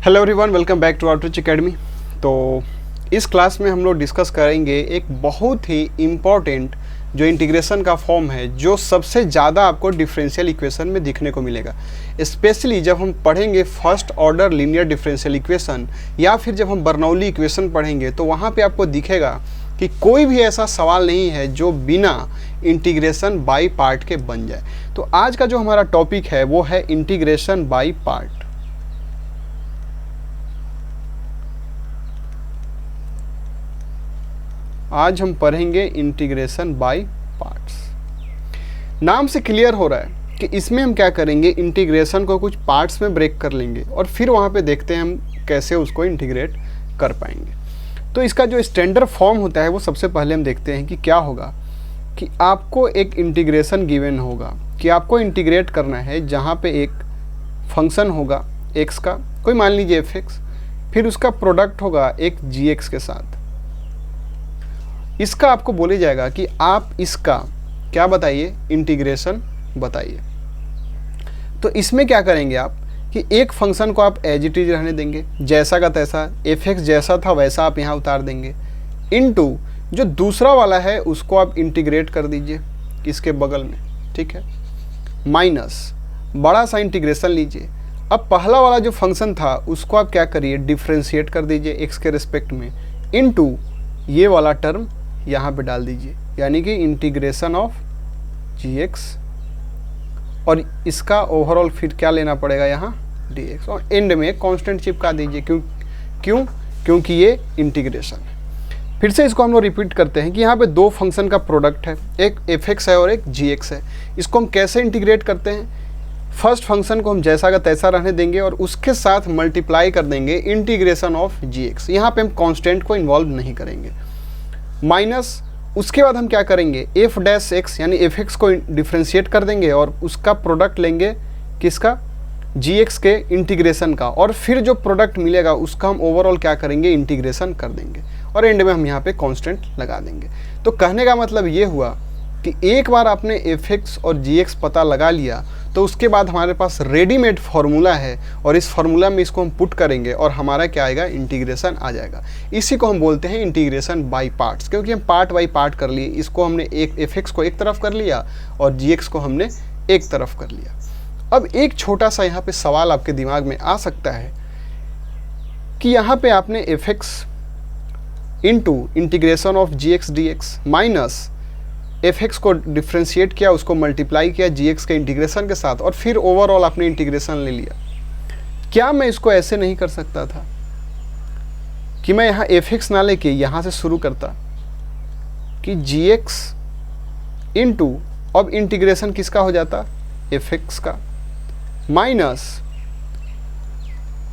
Hello everyone, welcome back to Outreach Academy. तो इस class में हम लोग डिस्कस करेंगे एक बहुत ही इम्पॉर्टेंट जो इंटीग्रेशन का फॉर्म है, जो सबसे ज़्यादा आपको डिफरेंशियल इक्वेशन में दिखने को मिलेगा। स्पेशली जब हम पढ़ेंगे first order linear differential equation या फिर जब हम बर्नौली इक्वेशन पढ़ेंगे तो वहाँ पे आपको दिखेगा कि कोई भी ऐसा सवाल नहीं है जो बिना इंटीग्रेशन बाई पार्ट के बन जाए। तो आज का जो हमारा टॉपिक है वो है इंटीग्रेशन बाई पार्ट। आज हम पढ़ेंगे इंटीग्रेशन बाय पार्ट्स। नाम से क्लियर हो रहा है कि इसमें हम क्या करेंगे, इंटीग्रेशन को कुछ पार्ट्स में ब्रेक कर लेंगे और फिर वहाँ पे देखते हैं हम कैसे उसको इंटीग्रेट कर पाएंगे। तो इसका जो स्टैंडर्ड फॉर्म होता है वो सबसे पहले हम देखते हैं कि क्या होगा कि आपको एक इंटीग्रेशन गिवन होगा कि आपको इंटीग्रेट करना है, जहाँ पे एक फंक्शन होगा x का, कोई मान लीजिए fx, फिर उसका प्रोडक्ट होगा एक gx के साथ। इसका आपको बोले जाएगा कि आप इसका क्या बताइए, इंटीग्रेशन बताइए। तो इसमें क्या करेंगे आप कि एक फंक्शन को आप एज इट इज रहने देंगे, जैसा का तैसा, fx जैसा था वैसा आप यहाँ उतार देंगे, इनटू जो दूसरा वाला है उसको आप इंटीग्रेट कर दीजिए इसके बगल में, ठीक है, माइनस बड़ा सा इंटीग्रेशन लीजिए। अब पहला वाला जो फंक्शन था उसको आप क्या करिए, डिफ्रेंशिएट कर दीजिए x के रिस्पेक्ट में, इनटू ये वाला टर्म यहाँ पे डाल दीजिए, यानी कि इंटीग्रेशन ऑफ gx, और इसका ओवरऑल फिर क्या लेना पड़ेगा यहाँ dx, और एंड में कांस्टेंट चिपका दीजिए। क्योंकि ये इंटीग्रेशन है। फिर से इसको हम लोग रिपीट करते हैं कि यहाँ पे दो फंक्शन का प्रोडक्ट है, एक fx है और एक gx है। इसको हम कैसे इंटीग्रेट करते हैं, फर्स्ट फंक्शन को हम जैसा का तैसा रहने देंगे और उसके साथ मल्टीप्लाई कर देंगे इंटीग्रेशन ऑफ gx। यहाँ पे हम कांस्टेंट को इन्वॉल्व नहीं करेंगे, माइनस उसके बाद हम क्या करेंगे, एफ डैश एक्स यानी एफ एक्स को डिफ्रेंशिएट कर देंगे और उसका प्रोडक्ट लेंगे किसका, जी एक्स के इंटीग्रेशन का, और फिर जो प्रोडक्ट मिलेगा उसका हम ओवरऑल क्या करेंगे, इंटीग्रेशन कर देंगे, और एंड में हम यहाँ पे कांस्टेंट लगा देंगे। तो कहने का मतलब ये हुआ कि एक बार आपने एफ एक्स और जी एक्स पता लगा लिया तो उसके बाद हमारे पास रेडीमेड फार्मूला है और इस फार्मूला में इसको हम पुट करेंगे और हमारा क्या आएगा, इंटीग्रेशन आ जाएगा। इसी को हम बोलते हैं इंटीग्रेशन बाय पार्ट्स, क्योंकि हम पार्ट बाय पार्ट कर लिए। इसको हमने एक एफ एक्स को एक तरफ कर लिया और जी एक्स को हमने एक तरफ कर लिया। अब एक छोटा सा यहाँ पे सवाल आपके दिमाग में आ सकता है कि यहाँ पे आपने F X into integration of G X D X minus F X को डिफ्रेंशिएट किया, उसको मल्टीप्लाई किया जी एक्स के इंटीग्रेशन के साथ, और फिर ओवरऑल आपने इंटीग्रेशन ले लिया। क्या मैं इसको ऐसे नहीं कर सकता था कि मैं यहाँ एफ एक्स ना लेके यहाँ से शुरू करता कि जी एक्स इंटू, अब इंटीग्रेशन किसका हो जाता, एफ एक्स का, माइनस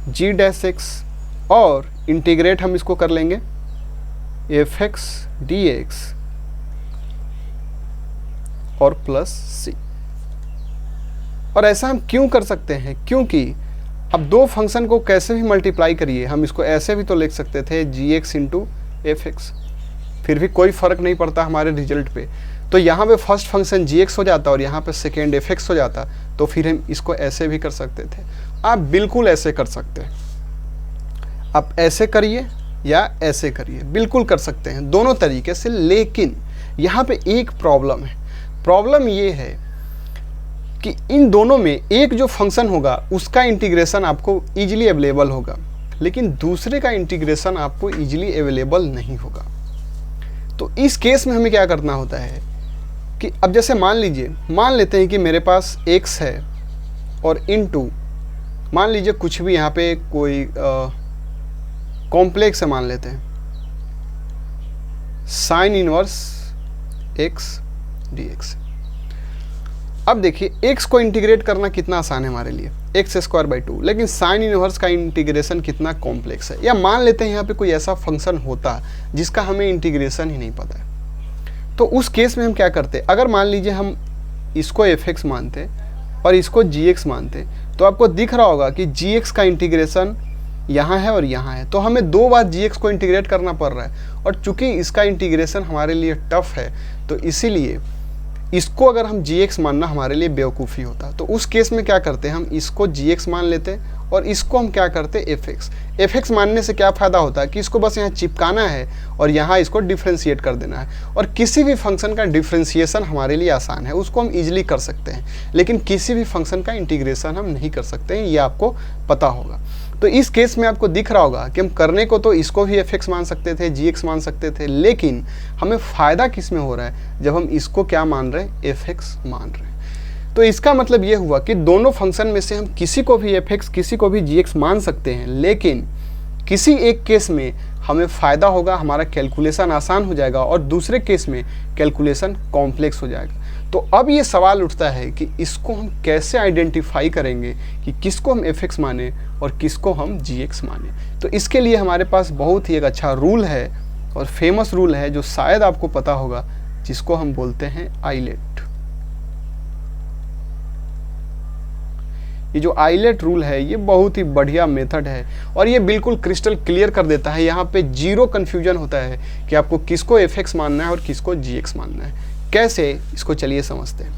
जी डैश एक्स, और इंटीग्रेट हम इसको कर लेंगे एफ एक्स डी एक्स और प्लस सी। और ऐसा हम क्यों कर सकते हैं, क्योंकि अब दो फंक्शन को कैसे भी मल्टीप्लाई करिए, हम इसको ऐसे भी तो लिख सकते थे जी एक्स इंटू एफ एक्स, फिर भी कोई फ़र्क नहीं पड़ता हमारे रिजल्ट पे। तो यहाँ पे फर्स्ट फंक्शन जी एक्स हो जाता और यहाँ पे सेकेंड एफ एक्स हो जाता, तो फिर हम इसको ऐसे भी कर सकते थे। आप बिल्कुल ऐसे कर सकते हैं, आप ऐसे करिए या ऐसे करिए, बिल्कुल कर सकते हैं दोनों तरीके से। लेकिन यहाँ पे एक प्रॉब्लम है, प्रॉब्लम ये है कि इन दोनों में एक जो फंक्शन होगा उसका इंटीग्रेशन आपको इजीली अवेलेबल होगा, लेकिन दूसरे का इंटीग्रेशन आपको इजीली अवेलेबल नहीं होगा। तो इस केस में हमें क्या करना होता है कि अब जैसे मान लेते हैं कि मेरे पास x है और इनटू मान लीजिए कुछ भी यहाँ पे कोई कॉम्प्लेक्स है, मान लेते हैं साइन इनवर्स x dx। अब देखिए x को इंटीग्रेट करना कितना आसान है हमारे लिए, एक्स स्क्वायर बाई 2, लेकिन साइन इनवर्स का इंटीग्रेशन कितना कॉम्प्लेक्स है। या मान लेते हैं यहाँ पे कोई ऐसा फंक्शन होता जिसका हमें इंटीग्रेशन ही नहीं पता है, तो उस केस में हम क्या करते, अगर मान लीजिए हम इसको एफ एक्स मानते और इसको जी एक्स मानते, तो आपको दिख रहा होगा कि जी एक्स का इंटीग्रेशन यहाँ है और यहाँ है, तो हमें दो बार जी एक्स को इंटीग्रेट करना पड़ रहा है, और चूंकि इसका इंटीग्रेशन हमारे लिए टफ है तो इसीलिए इसको अगर हम जी एक्स मानना हमारे लिए बेवकूफ़ी होता। तो उस केस में क्या करते हैं, हम इसको जी एक्स मान लेते और इसको हम क्या करते हैं एफ एक्स। एफ एक्स मानने से क्या फ़ायदा होता है कि इसको बस यहाँ चिपकाना है और यहाँ इसको डिफ्रेंशिएट कर देना है, और किसी भी फंक्शन का डिफ्रेंशिएशन हमारे लिए आसान है, उसको हम इजीली कर सकते हैं, लेकिन किसी भी फंक्शन का इंटीग्रेशन हम नहीं कर सकते हैं, ये आपको पता होगा। तो इस केस में आपको दिख रहा होगा कि हम करने को तो इसको भी एफ एक्स मान सकते थे, जी एक्स मान सकते थे, लेकिन हमें फ़ायदा किस में हो रहा है जब हम इसको क्या मान रहे हैं, एफ एक्स मान रहे हैं। तो इसका मतलब ये हुआ कि दोनों फंक्शन में से हम किसी को भी एफ एक्स किसी को भी जी एक्स मान सकते हैं, लेकिन किसी एक केस में हमें फ़ायदा होगा, हमारा कैलकुलेशन आसान हो जाएगा, और दूसरे केस में कैलकुलेशन कॉम्प्लेक्स हो जाएगा। तो अब ये सवाल उठता है कि इसको हम कैसे आइडेंटिफाई करेंगे कि किसको हम एफ एक्स माने और किसको हम जी एक्स माने। तो इसके लिए हमारे पास बहुत ही एक अच्छा रूल है और फेमस रूल है जो शायद आपको पता होगा, जिसको हम बोलते हैं आइलेट। ये जो आइलेट रूल है ये बहुत ही बढ़िया मेथड है और ये बिल्कुल क्रिस्टल क्लियर कर देता है, यहाँ पे जीरो कन्फ्यूजन होता है कि आपको किसको एफ एक्स मानना है और किसको जी एक्स मानना है। कैसे, इसको चलिए समझते हैं।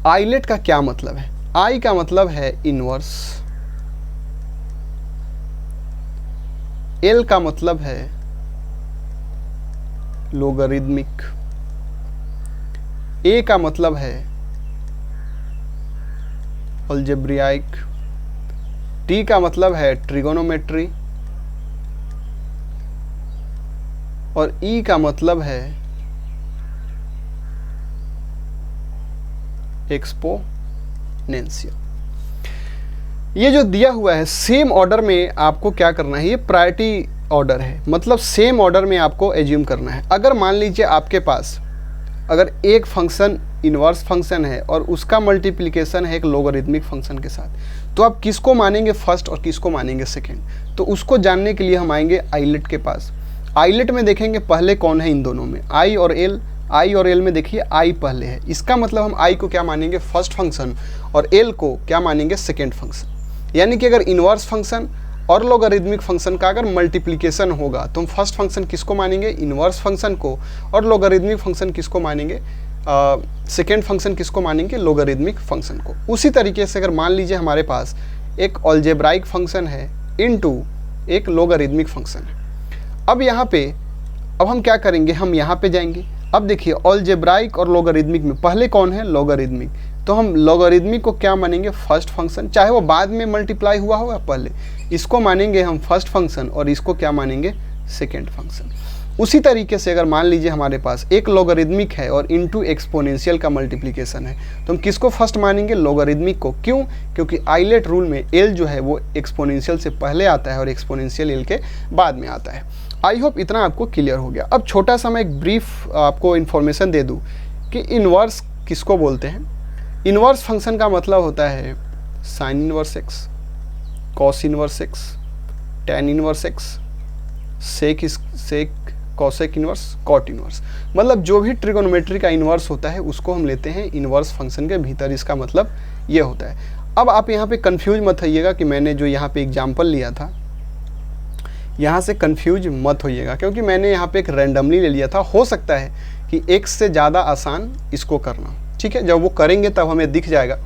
आइलेट का क्या मतलब है? आई का मतलब है इनवर्स, एल का मतलब है लोगरिदमिक, ए का मतलब है अलजेब्रियाइक, टी का मतलब है ट्रिगोनोमेट्री और ई का मतलब है एक्सपोनेंशियल। ये जो दिया हुआ है सेम ऑर्डर में आपको क्या करना है, ये प्रायोरिटी ऑर्डर है, मतलब सेम ऑर्डर में आपको एज्यूम करना है। अगर मान लीजिए आपके पास अगर एक फंक्शन इन्वर्स फंक्शन है और उसका मल्टीप्लिकेशन है एक लोगरिथमिक फंक्शन के साथ, तो आप किसको मानेंगे फर्स्ट और किसको मानेंगे सेकेंड? तो उसको जानने के लिए हम आएंगे आइलेट के पास। आइलेट में देखेंगे पहले कौन है इन दोनों में, आई और एल। आई और एल में देखिए आई पहले है, इसका मतलब हम आई को क्या मानेंगे फर्स्ट फंक्शन और एल को क्या मानेंगे सेकेंड फंक्शन। यानी कि अगर इन्वर्स फंक्शन और लोगरिथमिक फंक्शन का अगर मल्टीप्लिकेशन होगा तो हम फर्स्ट फंक्शन किसको मानेंगे, इन्वर्स फंक्शन को, और लोगरिथमिक फंक्शन किसको मानेंगे, सेकेंड फंक्शन किसको मानेंगे, लोगरिथमिक फंक्शन को। उसी तरीके से अगर मान लीजिए हमारे पास एक अलजेब्राइक फंक्शन है इनटू एक लोगरिथमिक फंक्शन है। अब यहाँ पे अब हम क्या करेंगे, हम यहाँ पे जाएंगे। अब देखिए अलजेब्राइक और लोगरिथमिक में पहले कौन है, लोगरिथमिक, तो हम लोगरिथमिक को क्या मानेंगे फर्स्ट फंक्शन, चाहे वो बाद में मल्टीप्लाई हुआ होगा, पहले इसको मानेंगे हम फर्स्ट फंक्शन और इसको क्या मानेंगे सेकेंड फंक्शन। उसी तरीके से अगर मान लीजिए हमारे पास एक लोगरिथमिक है और इनटू एक्सपोनेंशियल का मल्टीप्लिकेशन है, तो हम किसको फर्स्ट मानेंगे, लोगरिथमिक को। क्यों? क्योंकि आइलेट रूल में एल जो है वो एक्सपोनेंशियल से पहले आता है और एक्सपोनेंशियल एल के बाद में आता है। आई होप इतना आपको क्लियर हो गया। अब छोटा सा मैं एक ब्रीफ आपको इन्फॉर्मेशन दे दूँ कि इन्वर्स किसको बोलते हैं। इन्वर्स फंक्शन का मतलब होता है sine inverse X, cos inverse X, tan inverse X, sec cosec inverse, cot inverse. मतलब जो भी ट्रिगोनोमेट्री का इन्वर्स होता है उसको हम लेते हैं इन्वर्स फंक्शन के भीतर, इसका मतलब ये होता है। अब आप यहाँ पे कंफ्यूज मत होइएगा कि मैंने जो यहाँ पे एग्जाम्पल लिया था, यहाँ से कंफ्यूज मत होइएगा, क्योंकि मैंने यहाँ पे एक रैंडमली ले लिया था। हो सकता है कि एक से ज़्यादा आसान इसको करना, ठीक है, जब वो करेंगे तब हमें दिख जाएगा,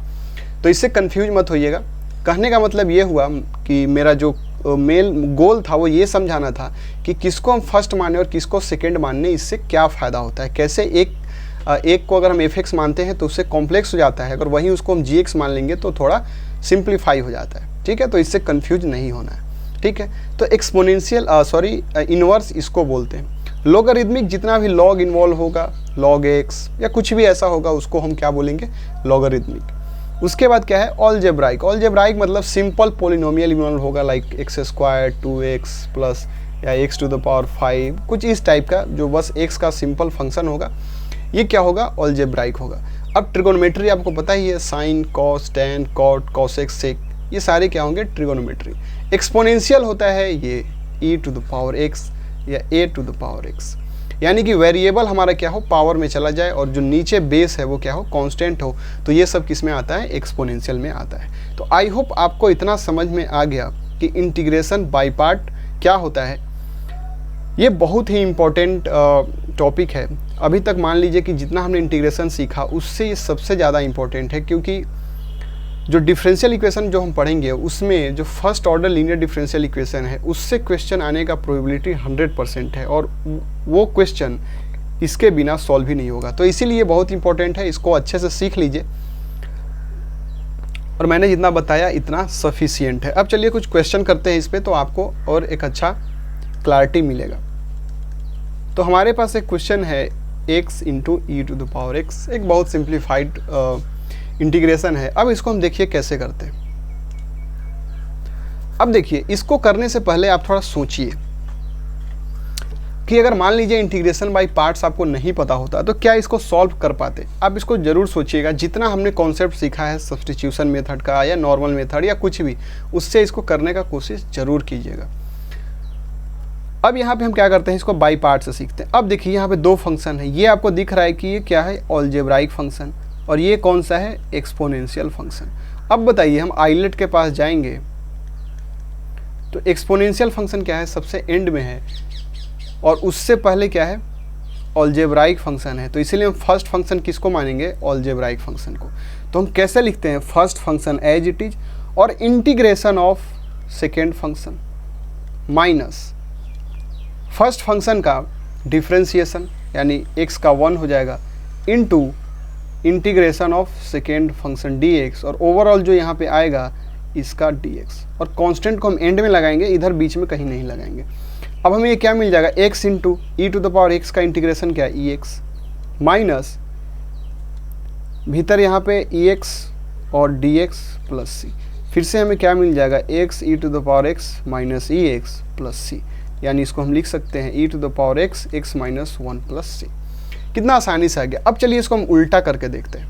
तो इससे कंफ्यूज मत होइएगा। कहने का मतलब ये हुआ कि मेरा जो मेल गोल था वो ये समझाना था कि किसको हम फर्स्ट माने और किसको सेकंड मानने, इससे क्या फ़ायदा होता है, कैसे एक को अगर हम एफ एक्स मानते हैं तो उससे कॉम्प्लेक्स हो जाता है, अगर वहीं उसको हम जी एक्स मान लेंगे तो थोड़ा सिंप्लीफाई हो जाता है, ठीक है। तो इससे कन्फ्यूज नहीं होना है, ठीक है। तो एक्सपोनेंशियल इन्वर्स इसको बोलते हैं। लॉगरिथमिक जितना भी लॉग इन्वॉल्व होगा, लॉग एक्स या कुछ भी ऐसा होगा, उसको हम क्या बोलेंगे, लॉगरिथमिक। उसके बाद क्या है, अलजेब्राइक। अलजेब्राइक मतलब सिंपल पोलिनोमियल इन्वॉल्व होगा, like x square 2x plus या x टू द पावर 5, कुछ इस टाइप का, जो बस x का सिंपल फंक्शन होगा, ये क्या होगा, अलजेब्राइक होगा। अब ट्रिगोनोमेट्री आपको पता ही है, sine, cos, tan, cot, cosec, sec, ये सारे क्या होंगे, ट्रिगोनोमेट्री। एक्सपोनेंशियल होता है ये e to the power x या a to the power x, यानी कि वेरिएबल हमारा क्या हो, पावर में चला जाए और जो नीचे बेस है वो क्या हो, कांस्टेंट हो। तो ये सब किस में आता है, एक्सपोनेंशियल में आता है। तो आई होप आपको इतना समझ में आ गया कि इंटीग्रेशन बाय पार्ट क्या होता है। ये बहुत ही इम्पोर्टेंट टॉपिक है। अभी तक मान लीजिए कि जितना हमने इंटीग्रेशन सीखा उससे ये सबसे ज़्यादा इम्पोर्टेंट है, क्योंकि जो डिफरेंशियल इक्वेशन जो हम पढ़ेंगे उसमें जो first order linear differential equation है उससे क्वेश्चन आने का प्रोबेबिलिटी 100% है, और वो क्वेश्चन इसके बिना सॉल्व ही नहीं होगा। तो इसीलिए बहुत इंपॉर्टेंट है, इसको अच्छे से सीख लीजिए, और मैंने जितना बताया इतना सफिशियंट है। अब चलिए कुछ क्वेश्चन करते हैं इस पर, तो आपको और एक अच्छा क्लैरिटी मिलेगा। तो हमारे पास एक क्वेश्चन है x into E to the power x, एक बहुत सिंप्लीफाइड इंटीग्रेशन है। अब इसको हम देखिए कैसे करते हैं। अब देखिए, इसको करने से पहले आप थोड़ा सोचिए कि अगर मान लीजिए इंटीग्रेशन बाय पार्ट्स आपको नहीं पता होता तो क्या इसको सॉल्व कर पाते। आप इसको जरूर सोचिएगा, जितना हमने कॉन्सेप्ट सीखा है सब्स्टिट्यूशन मेथड का या नॉर्मल मेथड या कुछ भी, उससे इसको करने का कोशिश जरूर कीजिएगा। अब यहाँ पे हम क्या करते हैं, इसको बाई पार्ट से सीखते हैं। अब देखिए यहाँ पे दो फंक्शन है, ये आपको दिख रहा है कि ये क्या है, अलजेब्राइक फंक्शन, और ये कौन सा है, एक्सपोनेंशियल फंक्शन। अब बताइए, हम आइलेट के पास जाएंगे तो एक्सपोनेंशियल फंक्शन क्या है, सबसे एंड में है, और उससे पहले क्या है, अलजेब्राइक फंक्शन है। तो इसीलिए हम फर्स्ट फंक्शन किसको मानेंगे, अलजेब्राइक फंक्शन को। तो हम कैसे लिखते हैं, first function as it is और integration of second function minus first function का डिफरेंशिएशन, यानी x का 1 हो जाएगा, into integration of second function dx, और ओवरऑल जो यहाँ पे आएगा इसका dx, और कांस्टेंट को हम एंड में लगाएंगे, इधर बीच में कहीं नहीं लगाएंगे। अब हमें ये क्या मिल जाएगा, x into E to the power x का इंटीग्रेशन क्या है, ex, माइनस भीतर यहाँ पे ex और dx प्लस c, फिर से हमें क्या मिल जाएगा, x E to the power x minus ex plus c, यानी इसको हम लिख सकते हैं e to the power x x minus 1 plus c। कितना आसानी से आ गया। अब चलिए इसको हम उल्टा करके देखते हैं।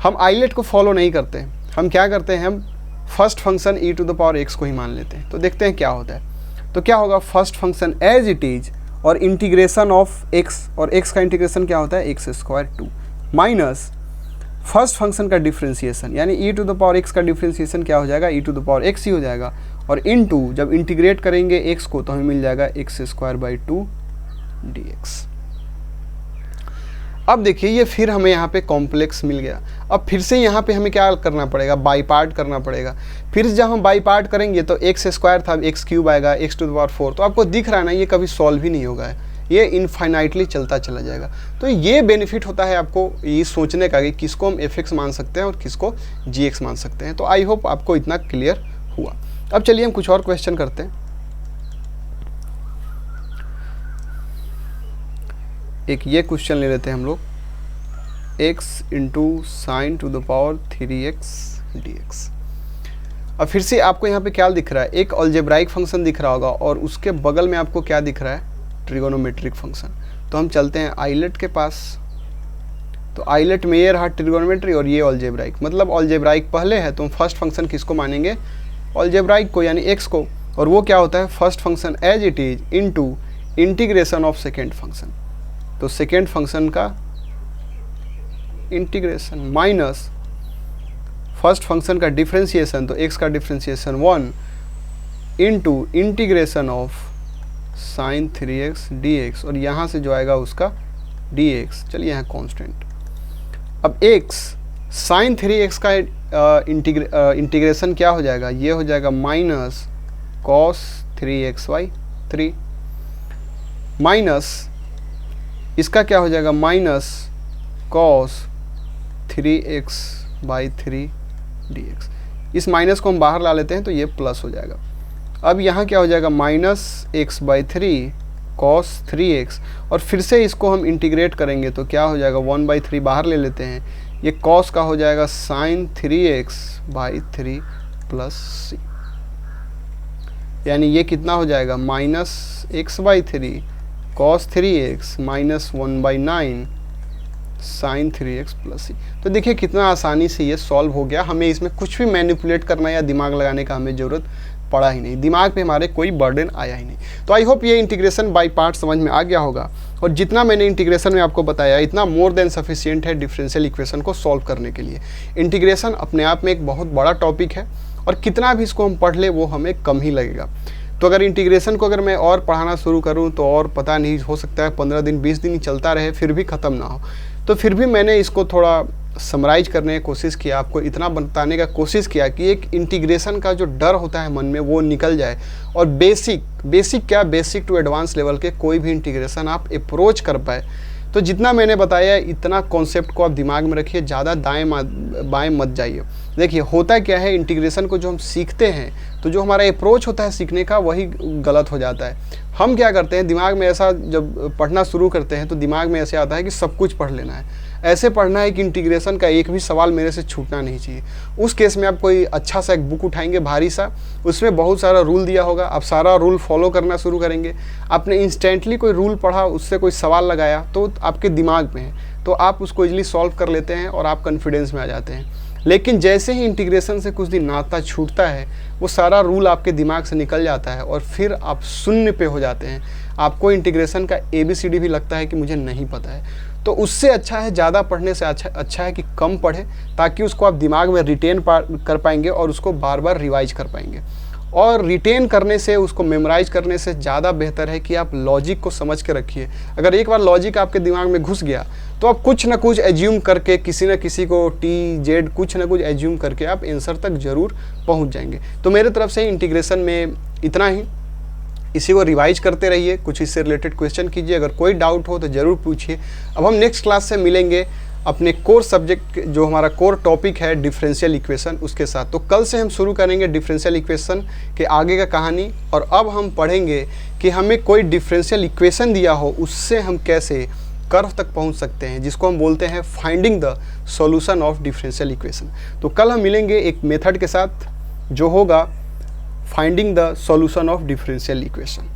हम आइलेट को फॉलो नहीं करते, हम क्या करते हैं, हम first function e to the power x को ही मान लेते हैं। तो देखते हैं क्या होता है। तो क्या होगा, first function as it is और इंटीग्रेशन ऑफ x, और x का इंटीग्रेशन क्या होता है, x square 2, minus first function का डिफरेंशिएशन, यानी e to the power x का डिफरेंशिएशन क्या हो जाएगा, e to the power x ही हो जाएगा, और इनटू जब इंटीग्रेट करेंगे x को तो हमें मिल जाएगा x स्क्वायर बाई 2 dx। अब देखिए, ये फिर हमें यहाँ पे कॉम्प्लेक्स मिल गया। अब फिर से यहाँ पे हमें क्या करना पड़ेगा, बाई पार्ट करना पड़ेगा। फिर जब हम बाई पार्ट करेंगे तो x स्क्वायर था, x क्यूब आएगा, x टू द पावर 4। तो आपको दिख रहा है ना, ये कभी सॉल्व ही नहीं होगा, ये इनफाइनाइटली चलता चला जाएगा। तो ये बेनिफिट होता है आपको ये सोचने का कि किसको हम fx मान सकते हैं और किसको gx मान सकते हैं। तो आई होप आपको इतना क्लियर हुआ। अब चलिए हम कुछ और क्वेश्चन करते हैं। एक ये क्वेश्चन ले लेते हैं हम लोग, x into sine to the power 3x dx। अब फिर से आपको यहाँ पे क्या दिख रहा है, एक अलजेब्राइक फंक्शन दिख रहा होगा, और उसके बगल में आपको क्या दिख रहा है, ट्रिगोनोमेट्रिक फंक्शन। तो हम चलते हैं आइलेट के पास। तो आइलेट में ये रहा ट्रिगोनोमेट्री और ये अलजेब्राइक, मतलब अलजेब्राइक पहले है तो हम फर्स्ट फंक्शन किसको मानेंगे, अलजेब्राइक को, यानी x को, और वो क्या होता है, first function as it is into integration of second function. तो सेकेंड फंक्शन का इंटीग्रेशन माइनस फर्स्ट फंक्शन का डिफरेंशिएशन, तो x का differentiation 1 into integration of sine 3x dx, और यहाँ से जो आएगा उसका dx, चलिए यहाँ कांस्टेंट। अब x साइन 3x का इंटीग्रेशन क्या हो जाएगा, ये हो जाएगा माइनस कॉस 3x/3, माइनस इसका क्या हो जाएगा, माइनस कॉस 3x/3 dx। इस माइनस को हम बाहर ला लेते हैं तो ये प्लस हो जाएगा। अब यहाँ क्या हो जाएगा, माइनस x/3 कॉस 3x, और फिर से इसको हम इंटीग्रेट करेंगे तो क्या हो जाएगा, 1/3 बाहर ले लेते हैं, ये कॉस का हो जाएगा साइन 3x/3 प्लस c, यानी ये कितना हो जाएगा, minus x/3 cos 3x minus 1/9 sine 3x plus c। तो देखिए कितना आसानी से ये सॉल्व हो गया, हमें इसमें कुछ भी मैनिपुलेट करना या दिमाग लगाने का हमें ज़रूरत पड़ा ही नहीं, दिमाग पे हमारे कोई बर्डन आया ही नहीं। तो आई होप ये इंटीग्रेशन बाय पार्ट समझ में आ गया होगा, और जितना मैंने इंटीग्रेशन में आपको बताया इतना मोर देन सफिशिएंट है डिफरेंशियल इक्वेशन को सॉल्व करने के लिए। इंटीग्रेशन अपने आप में एक बहुत बड़ा टॉपिक है, और कितना भी इसको हम पढ़ ले वो हमें कम ही लगेगा। तो अगर इंटीग्रेशन को अगर मैं और पढ़ाना शुरू करूँ तो और पता नहीं, हो सकता है 15 दिन 20 दिन ही चलता रहे फिर भी ख़त्म ना हो। तो फिर भी मैंने इसको थोड़ा समराइज करने की कोशिश किया, आपको इतना बताने का कोशिश किया कि एक इंटीग्रेशन का जो डर होता है मन में वो निकल जाए और बेसिक टू एडवांस लेवल के कोई भी इंटीग्रेशन आप अप्रोच कर पाए। तो जितना मैंने बताया इतना कॉन्सेप्ट को आप दिमाग में रखिए, ज़्यादा बाएं मत जाइए। देखिए होता क्या है, इंटीग्रेशन को जो हम सीखते हैं तो जो हमारा अप्रोच होता है सीखने का वही गलत हो जाता है। हम क्या करते हैं, दिमाग में ऐसा जब पढ़ना शुरू करते हैं तो दिमाग में ऐसे आता है कि सब कुछ पढ़ लेना है, ऐसे पढ़ना है कि इंटीग्रेशन का एक भी सवाल मेरे से छूटना नहीं चाहिए। उस केस में आप कोई अच्छा सा एक बुक उठाएंगे भारी सा, उसमें बहुत सारा रूल दिया होगा, आप सारा रूल फॉलो करना शुरू करेंगे। आपने इंस्टेंटली कोई रूल पढ़ा, उससे कोई सवाल लगाया तो आपके दिमाग में है, तो आप उसको इजीली सॉल्व कर लेते हैं और आप कॉन्फिडेंस में आ जाते हैं। लेकिन जैसे ही इंटीग्रेशन से कुछ दिन नाता छूटता है, वो सारा रूल आपके दिमाग से निकल जाता है और फिर आप शून्य पे हो जाते हैं। आपको इंटीग्रेशन का ABCD भी लगता है कि मुझे नहीं पता है। तो उससे अच्छा है, ज़्यादा पढ़ने से अच्छा है कि कम पढ़ें, ताकि उसको आप दिमाग में रिटेन कर पाएंगे और उसको बार बार रिवाइज कर पाएंगे। और रिटेन करने से, उसको मेमोराइज करने से ज़्यादा बेहतर है कि आप लॉजिक को समझ के रखिए। अगर एक बार लॉजिक आपके दिमाग में घुस गया तो आप कुछ ना कुछ एज्यूम करके, किसी न किसी को TZ कुछ ना कुछ एज्यूम करके आप आंसर तक ज़रूर पहुंच जाएंगे। तो मेरे तरफ से इंटीग्रेशन में इतना ही। इसी को रिवाइज करते रहिए, कुछ इससे रिलेटेड क्वेश्चन कीजिए, अगर कोई डाउट हो तो ज़रूर पूछिए। अब हम नेक्स्ट क्लास से मिलेंगे अपने कोर सब्जेक्ट, जो हमारा कोर टॉपिक है डिफरेंशियल इक्वेशन, उसके साथ। तो कल से हम शुरू करेंगे डिफरेंशियल इक्वेशन के आगे का कहानी। और अब हम पढ़ेंगे कि हमें कोई डिफरेंशियल इक्वेशन दिया हो, उससे हम कैसे कर्व तक पहुंच सकते हैं, जिसको हम बोलते हैं finding the solution of differential equation. तो कल हम मिलेंगे एक मेथड के साथ जो होगा finding the solution of differential equation.